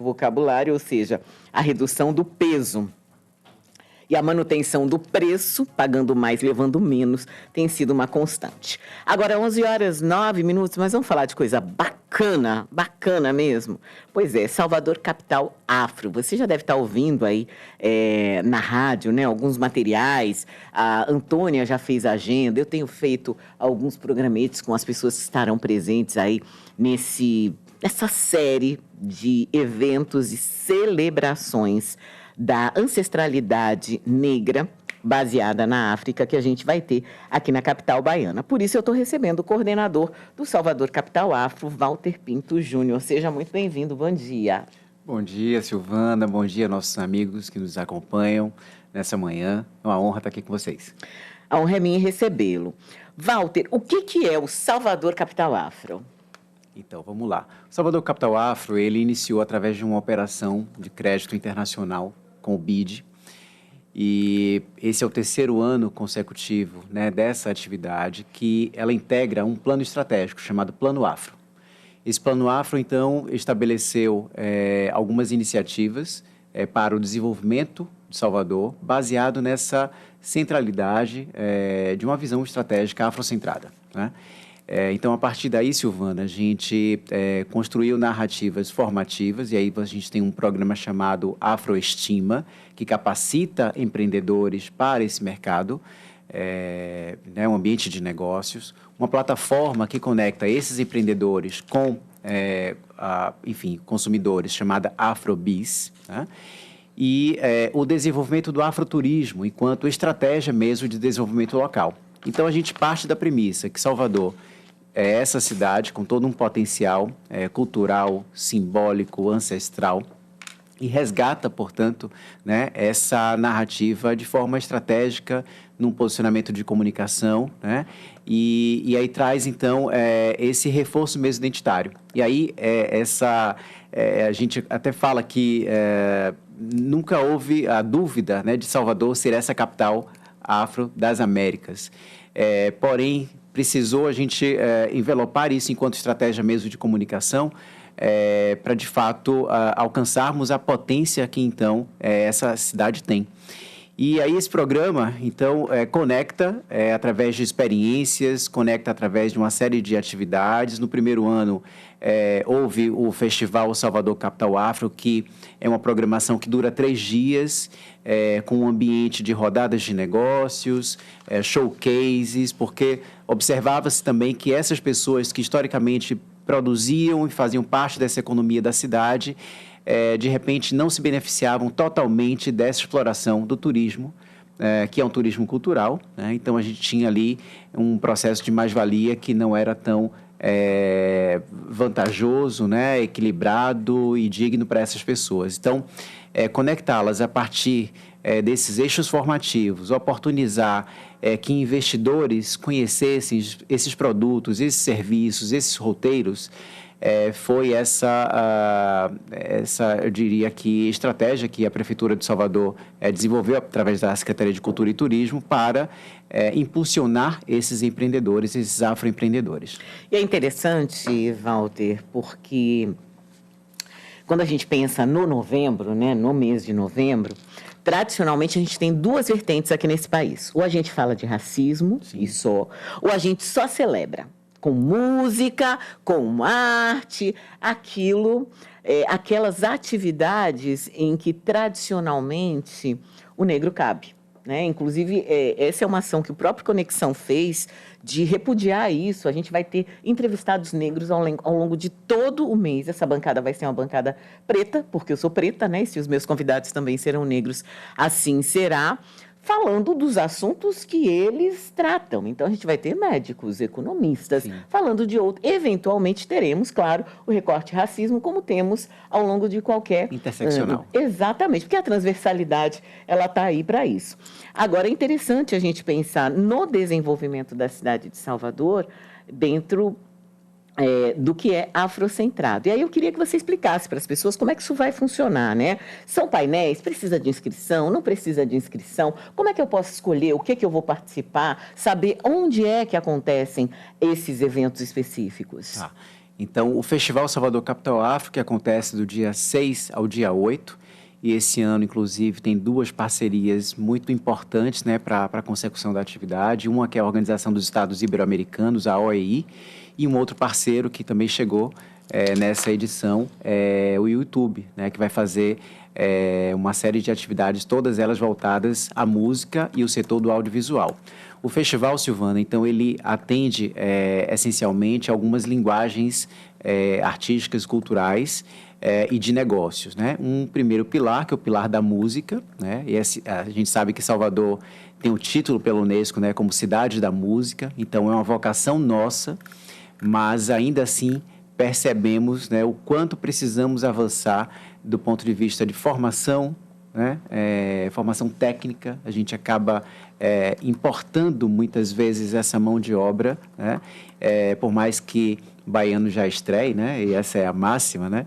vocabulário, ou seja, a redução do peso. E a manutenção do preço, pagando mais, levando menos, tem sido uma constante. Agora, 11h09, mas vamos falar de coisa bacana, bacana mesmo. Pois é, Salvador Capital Afro. Você já deve estar ouvindo aí na rádio, né, alguns materiais. A Antônia já fez a agenda. Eu tenho feito alguns programetes com as pessoas que estarão presentes aí nessa série de eventos e celebrações da ancestralidade negra baseada na África que a gente vai ter aqui na capital baiana. Por isso eu estou recebendo o coordenador do Salvador Capital Afro, Walter Pinto Júnior. Seja muito bem-vindo, bom dia. Bom dia, Silvana, bom dia nossos amigos que nos acompanham nessa manhã. É uma honra estar aqui com vocês. A honra é minha recebê-lo. Walter, o que é o Salvador Capital Afro? Então, vamos lá. O Salvador Capital Afro, ele iniciou através de uma operação de crédito internacional com o BID, e esse é o terceiro ano consecutivo, né, dessa atividade, que ela integra um plano estratégico chamado Plano Afro. Esse Plano Afro, então, estabeleceu algumas iniciativas para o desenvolvimento de Salvador, baseado nessa centralidade de uma visão estratégica afrocentrada, né? Então, a partir daí, Silvana, a gente construiu narrativas formativas, e aí a gente tem um programa chamado Afroestima, que capacita empreendedores para esse mercado, um ambiente de negócios, uma plataforma que conecta esses empreendedores com, consumidores, chamada Afrobiz, né? E o desenvolvimento do afroturismo, enquanto estratégia mesmo de desenvolvimento local. Então, a gente parte da premissa que Salvador é essa cidade com todo um potencial cultural, simbólico, ancestral, e resgata, portanto, né, essa narrativa de forma estratégica num posicionamento de comunicação, né, e aí traz, então, esse reforço mesmo identitário. E aí, a gente até fala que nunca houve a dúvida, né, de Salvador ser essa capital afro das Américas. Porém, precisou a gente envelopar isso enquanto estratégia mesmo de comunicação para, de fato, alcançarmos a potência que, então, essa cidade tem. E aí esse programa, então, conecta através de experiências, conecta através de uma série de atividades. No primeiro ano, houve o Festival Salvador Capital Afro, que é uma programação que dura 3 dias, com um ambiente de rodadas de negócios, showcases, porque observava-se também que essas pessoas que historicamente produziam e faziam parte dessa economia da cidade, de repente não se beneficiavam totalmente dessa exploração do turismo, que é um turismo cultural, né? Então, a gente tinha ali um processo de mais-valia que não era tão vantajoso, né? Equilibrado e digno para essas pessoas. Então, conectá-las a partir desses eixos formativos, oportunizar que investidores conhecessem esses produtos, esses serviços, esses roteiros, foi essa, eu diria que, estratégia que a Prefeitura de Salvador desenvolveu através da Secretaria de Cultura e Turismo para impulsionar esses empreendedores, esses afroempreendedores. E é interessante, Walter, porque quando a gente pensa no novembro, né, no mês de novembro, tradicionalmente a gente tem 2 vertentes aqui nesse país. Ou a gente fala de racismo, e só, ou a gente só celebra com música, com arte, aquelas atividades em que tradicionalmente o negro cabe, né? Inclusive, essa é uma ação que o próprio Conexão fez de repudiar isso. A gente vai ter entrevistados negros ao longo de todo o mês. Essa bancada vai ser uma bancada preta, porque eu sou preta, né? E se os meus convidados também serão negros, assim será, falando dos assuntos que eles tratam. Então, a gente vai ter médicos, economistas, falando de outro. Eventualmente, teremos, claro, o recorte racismo, como temos ao longo de qualquer interseccional. Exatamente, porque a transversalidade, ela está aí para isso. Agora, é interessante a gente pensar no desenvolvimento da cidade de Salvador dentro do que é afrocentrado. E aí eu queria que você explicasse para as pessoas como é que isso vai funcionar, né? São painéis, precisa de inscrição, não precisa de inscrição? Como é que eu posso escolher o que eu vou participar, saber onde é que acontecem esses eventos específicos? Então, o Festival Salvador Capital Afro, que acontece do dia 6 ao dia 8, e esse ano, inclusive, tem 2 parcerias muito importantes, né, para a consecução da atividade. Uma que é a Organização dos Estados Ibero-Americanos, a OEI, e um outro parceiro que também chegou nessa edição é o YouTube, né, que vai fazer uma série de atividades, todas elas voltadas à música e o setor do audiovisual. O festival, Silvana, então, ele atende essencialmente algumas linguagens artísticas, culturais e de negócios, né? Um primeiro pilar, que é o pilar da música, né? E a gente sabe que Salvador tem o título pela Unesco, né, como Cidade da Música, então é uma vocação nossa, mas ainda assim percebemos, né, o quanto precisamos avançar do ponto de vista de formação, né, formação técnica. A gente acaba importando muitas vezes essa mão de obra, né, por mais que baiano já estreie, né, e essa é a máxima, né,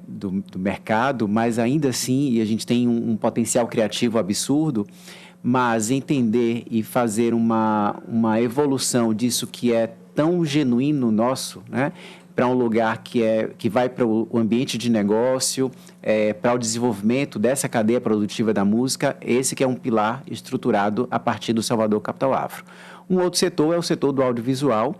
do mercado, mas ainda assim, e a gente tem um potencial criativo absurdo, mas entender e fazer uma evolução disso que é tão genuíno nosso, né, para um lugar que vai para o ambiente de negócio, para o desenvolvimento dessa cadeia produtiva da música, esse que é um pilar estruturado a partir do Salvador Capital Afro. Um outro setor é o setor do audiovisual,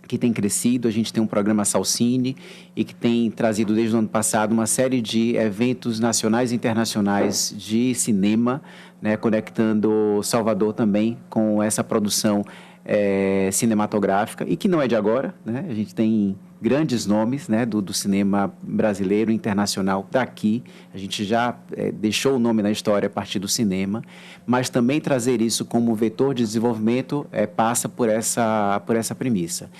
que tem crescido. A gente tem um programa Salcine e que tem trazido desde o ano passado uma série de eventos nacionais e internacionais de cinema, né, conectando Salvador também com essa produção cinematográfica, e que não é de agora, né? A gente tem grandes nomes, né, do cinema brasileiro, internacional daqui. A gente já deixou o nome na história a partir do cinema, mas também trazer isso como vetor de desenvolvimento passa por essa premissa.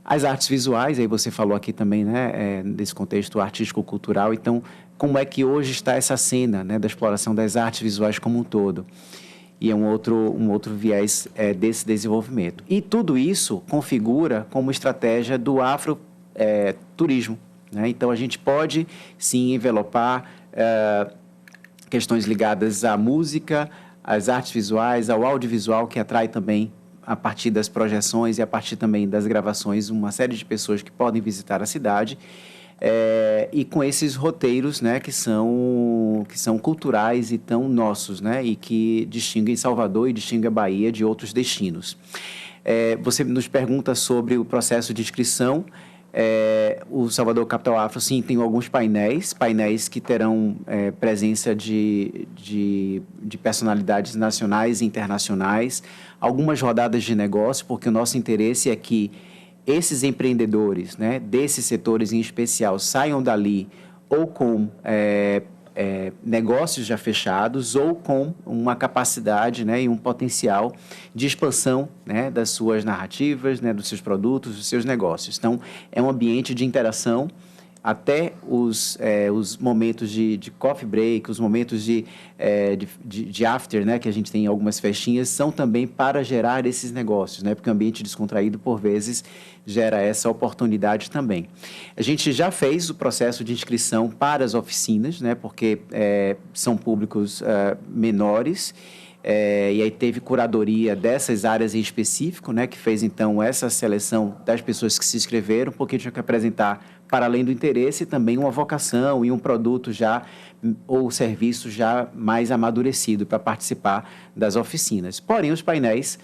As artes visuais, aí você falou aqui também, né, desse contexto artístico-cultural. Então, como é que hoje está essa cena, né, da exploração das artes visuais como um todo? E é um outro viés desse desenvolvimento. E tudo isso configura como estratégia do afroturismo, né? Então, a gente pode, sim, envelopar questões ligadas à música, às artes visuais, ao audiovisual, que atrai também, a partir das projeções e a partir também das gravações, uma série de pessoas que podem visitar a cidade, e com esses roteiros, né, que são culturais e tão nossos, né, e que distinguem Salvador e distinguem a Bahia de outros destinos. Você nos pergunta sobre o processo de inscrição. O Salvador Capital Afro, sim, tem alguns painéis que terão presença de personalidades nacionais e internacionais, algumas rodadas de negócio, porque o nosso interesse é que esses empreendedores, né, desses setores em especial, saiam dali ou com negócios já fechados ou com uma capacidade, né, e um potencial de expansão, né, das suas narrativas, né, dos seus produtos, dos seus negócios. Então, é um ambiente de interação. Até os momentos de coffee break, os momentos de after, né, que a gente tem em algumas festinhas, são também para gerar esses negócios, né, porque o ambiente descontraído, por vezes, gera essa oportunidade também. A gente já fez o processo de inscrição para as oficinas, né, porque são públicos menores, e aí teve curadoria dessas áreas em específico, né, que fez, então, essa seleção das pessoas que se inscreveram, porque tinha que apresentar, para além do interesse, também uma vocação e um produto já, ou serviço já mais amadurecido para participar das oficinas. Porém, os painéis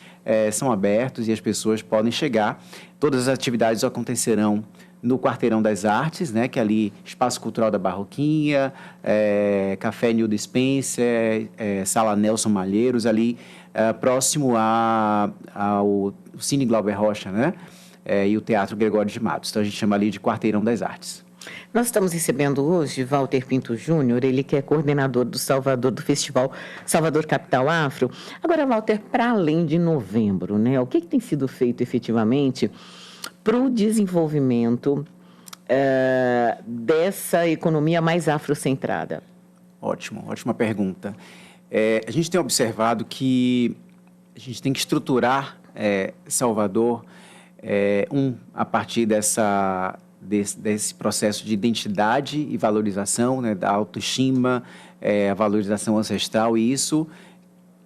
são abertos e as pessoas podem chegar. Todas as atividades acontecerão no Quarteirão das Artes, né, que é ali Espaço Cultural da Barroquinha, Café Nildo Spencer, Sala Nelson Malheiros, ali próximo ao Cine Glauber Rocha, né, e o Teatro Gregório de Matos. Então, a gente chama ali de Quarteirão das Artes. Nós estamos recebendo hoje Walter Pinto Júnior, ele que é coordenador do Festival Salvador Capital Afro. Agora, Walter, para além de novembro, né, o que tem sido feito efetivamente para o desenvolvimento dessa economia mais afrocentrada? Ótima pergunta. A gente tem observado que a gente tem que estruturar Salvador a partir desse processo de identidade e valorização, né, da autoestima, a valorização ancestral, e isso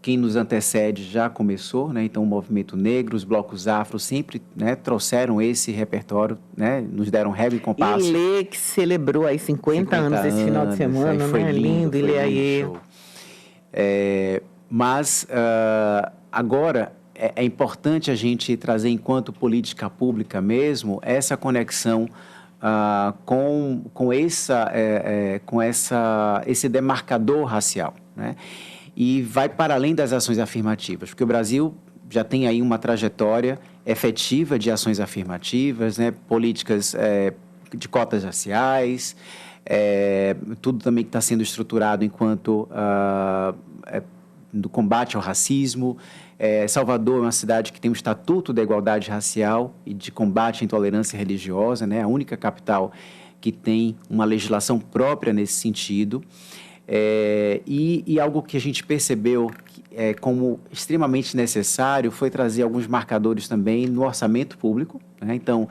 quem nos antecede já começou, né? Então o movimento negro, os blocos afro sempre, né, trouxeram esse repertório, né, nos deram régua e compasso. Ilê, que celebrou aí 50 anos esse final de semana, foi né? lindo, Ilê foi lindo aí. show. Mas agora é importante a gente trazer, enquanto política pública mesmo, essa conexão com esse demarcador racial, né? E vai para além das ações afirmativas, porque o Brasil já tem aí uma trajetória efetiva de ações afirmativas, né? Políticas de cotas raciais, tudo também que está sendo estruturado enquanto do combate ao racismo. Salvador é uma cidade que tem um estatuto da igualdade racial e de combate à intolerância religiosa, né? A única capital que tem uma legislação própria nesse sentido. E algo que a gente percebeu como extremamente necessário foi trazer alguns marcadores também no orçamento público, né? Então,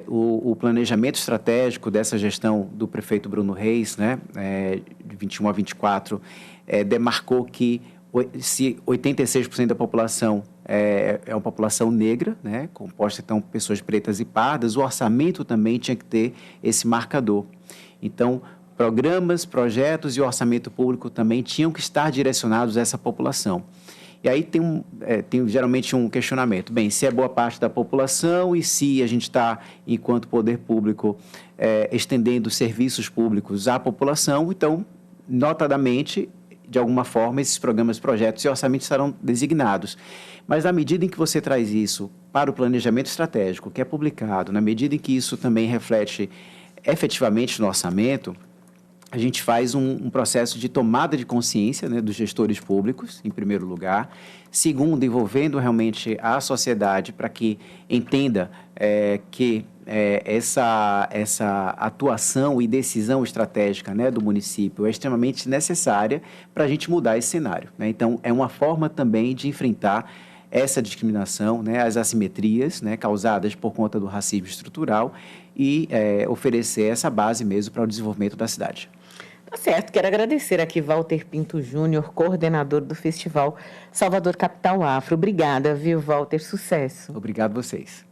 o planejamento estratégico dessa gestão do prefeito Bruno Reis, né, de 21 a 24, demarcou que se 86% da população é uma população negra, né, composta então por pessoas pretas e pardas, o orçamento também tinha que ter esse marcador. Então, programas, projetos e orçamento público também tinham que estar direcionados a essa população. E aí tem geralmente um questionamento. Bem, se é boa parte da população e se a gente está, enquanto poder público, estendendo serviços públicos à população, então, notadamente, de alguma forma, esses programas, projetos e orçamentos serão designados. Mas, na medida em que você traz isso para o planejamento estratégico, que é publicado, na medida em que isso também reflete efetivamente no orçamento, a gente faz um processo de tomada de consciência, né, dos gestores públicos, em primeiro lugar. Segundo, envolvendo realmente a sociedade para que entenda que essa atuação e decisão estratégica, né, do município é extremamente necessária para a gente mudar esse cenário, né? Então, é uma forma também de enfrentar essa discriminação, né, as assimetrias, né, causadas por conta do racismo estrutural e oferecer essa base mesmo para o desenvolvimento da cidade. Tá certo, quero agradecer aqui Walter Pinto Júnior, coordenador do Festival Salvador Capital Afro. Obrigada, viu, Walter? Sucesso. Obrigado a vocês.